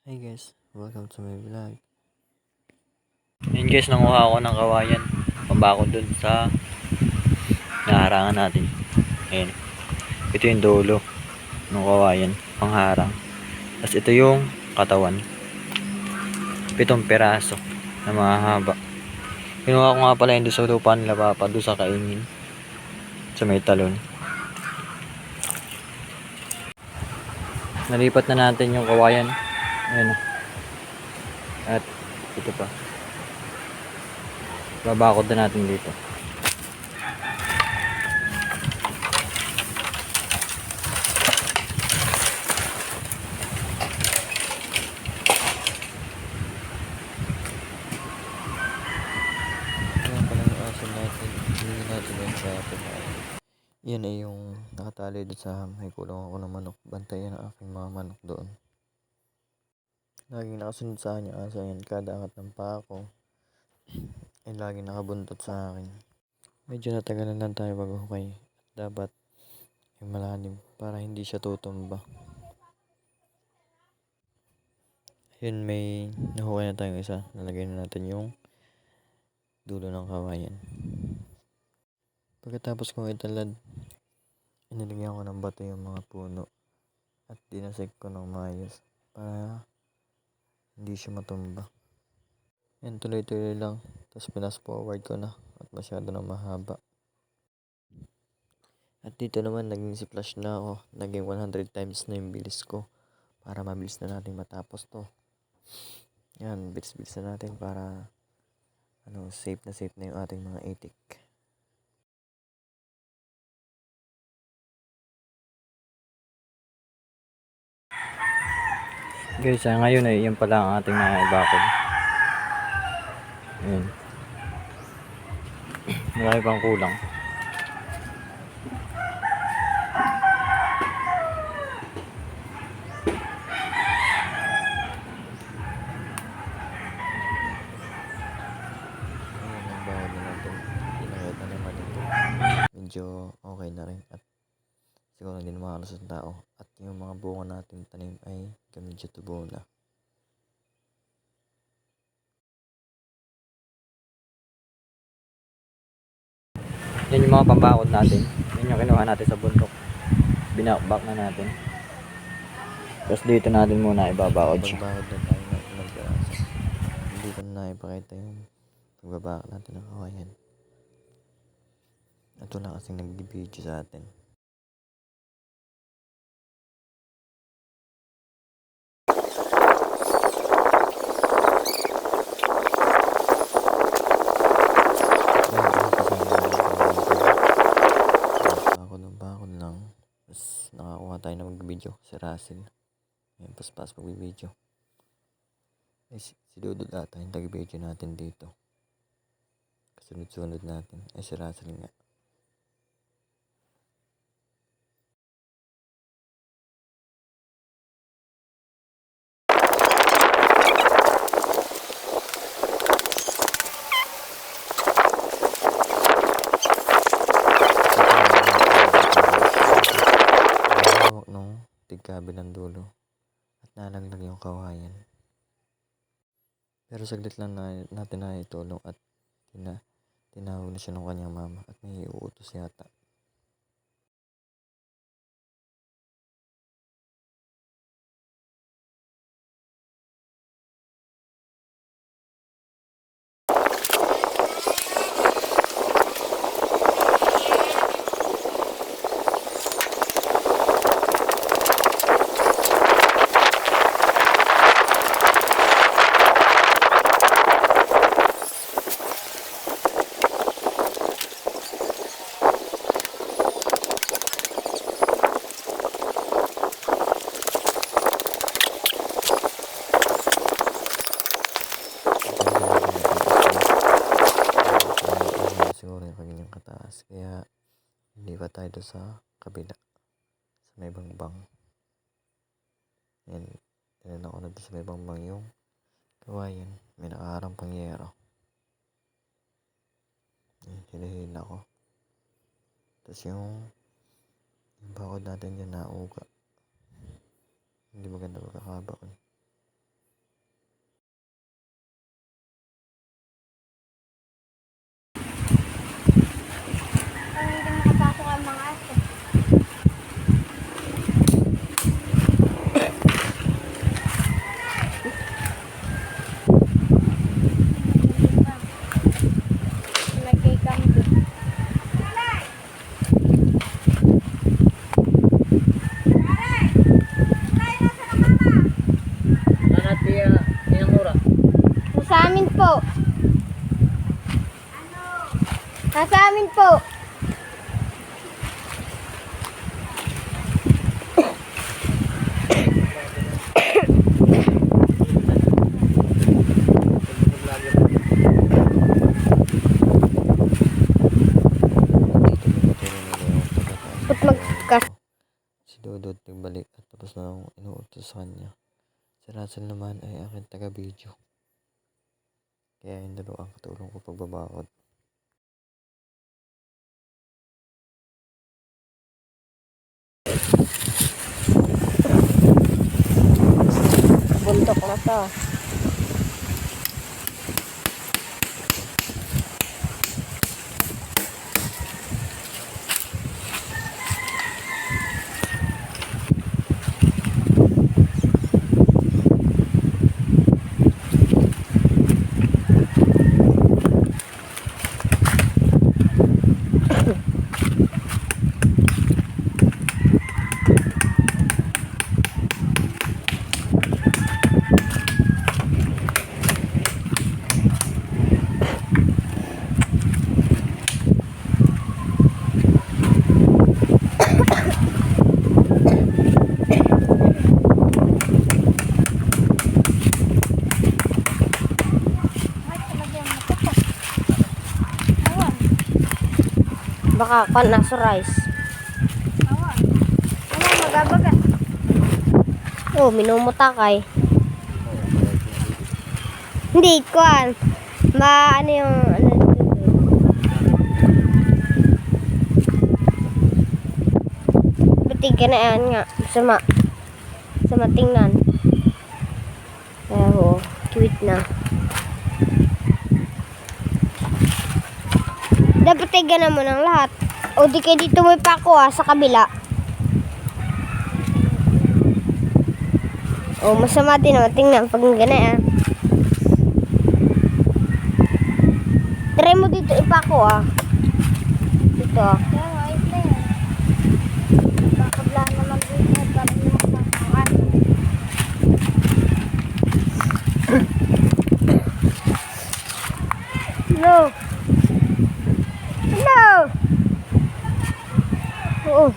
Hey guys, welcome to my vlog. Yun guys, nanguha ako ng kawayan. Pambako dun sa naharangan natin. Ayan. Ito yung dulo ng kawayan. Pangharang. Tapos ito yung katawan. 7 piraso na mahaba. Kinuha ko nga pala yun doon sa lupa nila papa. Doon sa kaingin. Sa may talon. Nalipat na natin yung kawayan. Ayan. At ito pa. Babakod na natin dito. Ayan pala yung aso natin. Hindi natin yung sa bahay. Yan ay yung nakatali doon sa may kulong ako ng manok. Bantayan ang aking mga manok doon. Laging nakasunod sa akin yung aso yan. Kada angat ng paa ko ay laging nakabuntot sa akin. Medyo natagalan lang tayo maghukay. Dapat ay malalim para hindi siya tutumba. Ayun, may nahukay na tayong isa. Nalagay na natin yung dulo ng kawayan. Pagkatapos kong italad, inilagyan ko ng bato yung mga puno at dinasik ko ng maayos para hindi siya matumba. Yan, tuloy-tuloy lang. Tapos pinas forward ko na at masyado na mahaba. At dito naman naging si flash na ako. Naging 100 times na yung bilis ko para mabilis na natin matapos to. Yan, bilis-bilis na natin para safe na yung ating mga itik. Guys, ngayon ay yan pala ang ating naibakod. Ayan. Marami pang kulang. Ayan, ang bawal na natin. Pinakita naman ito. Medyo okay na rin at siguro hindi na makalusot ng tao. At yung mga bunga natin tanim ay medyo tubo na. Yan yung mga pambakod natin. Yan yung kinuha natin sa bundok. Binakbak na natin. Tapos dito natin muna ibabakod siya. Pagbakod na tayo ng ilang piraso. Hindi ko na ipakita yung pagbabakod natin ng kawayan. Ito lang kasing nag-video sa atin. Bakod lang. Tapos nakakuha tayo na mag-video si Russell. Ayan, paspas mag-video. Si Dudut ata yung tag-video natin dito. Kasunod-sunod natin. Si Russell nga. Hawak nung tigkabilang dulo at nalaglag yung kawayan. Pero saglit lang natin na itulong at tinawag na siya ng kanyang mama at may uutos yata. Siguro yung kanyang kataas kaya hindi pa tayo doon sa kabila sa may bangbang. Yan, tinan ako na doon sa may bangbang yung kawayan, may nakaharang pang yero. Yan, hinihila ko. Tapos yung bakod natin dyan nauga, hindi maganda pagkakaba ko. Nasa amin po. Nasa amin po. Dito nagpatuloy na Leon pagkatapos Ba't magkas... si Dudut nagbalik at tapos na akong inuutos sa kanya. Si Russell naman ay aking taga-video. Kaya yung dalawa ang katulong ko pagbabakod. Bundok na to. Baka kan nasa rice. Ano magabaga? Oh, minumutakay. Hindi kuan. Ano yung ano dito? Batig ka na yan nga. Sama. Sama tingnan. Pero, cute na. Dapat tiganan mo ng lahat. O di kayo dito may pako sa kabila. O masama din naman. Tingnan pag gana Try mo dito ipako Dito Pero ayos na yan. Bakabla naman dito. Para hindi magpakuan. No. No. Oo.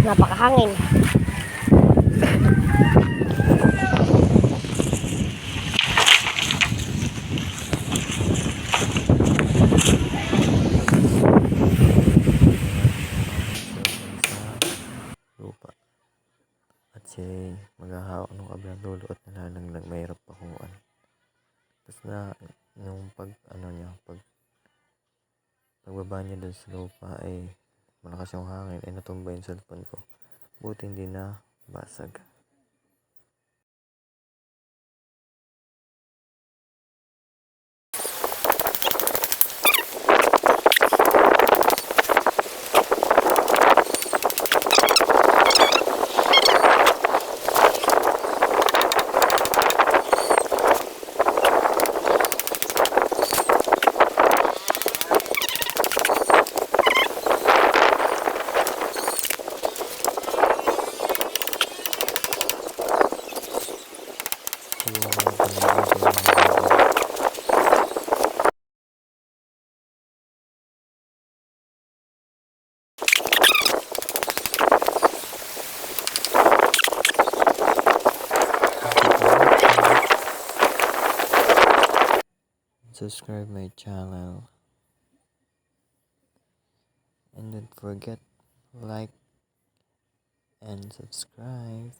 Napakahangin. sa lupa. At siya ay maghahawak ng kabilang dulo at nalalaglag. Mahirap pakuan. Tapos na, nung pagbaba niya dun sa lupa ay malakas yung hangin ay natumba yung cellphone ko. Buti hindi na basag. Siguro mga panaginip ko ng mga babaw. Subscribe my channel and don't forget like and subscribe.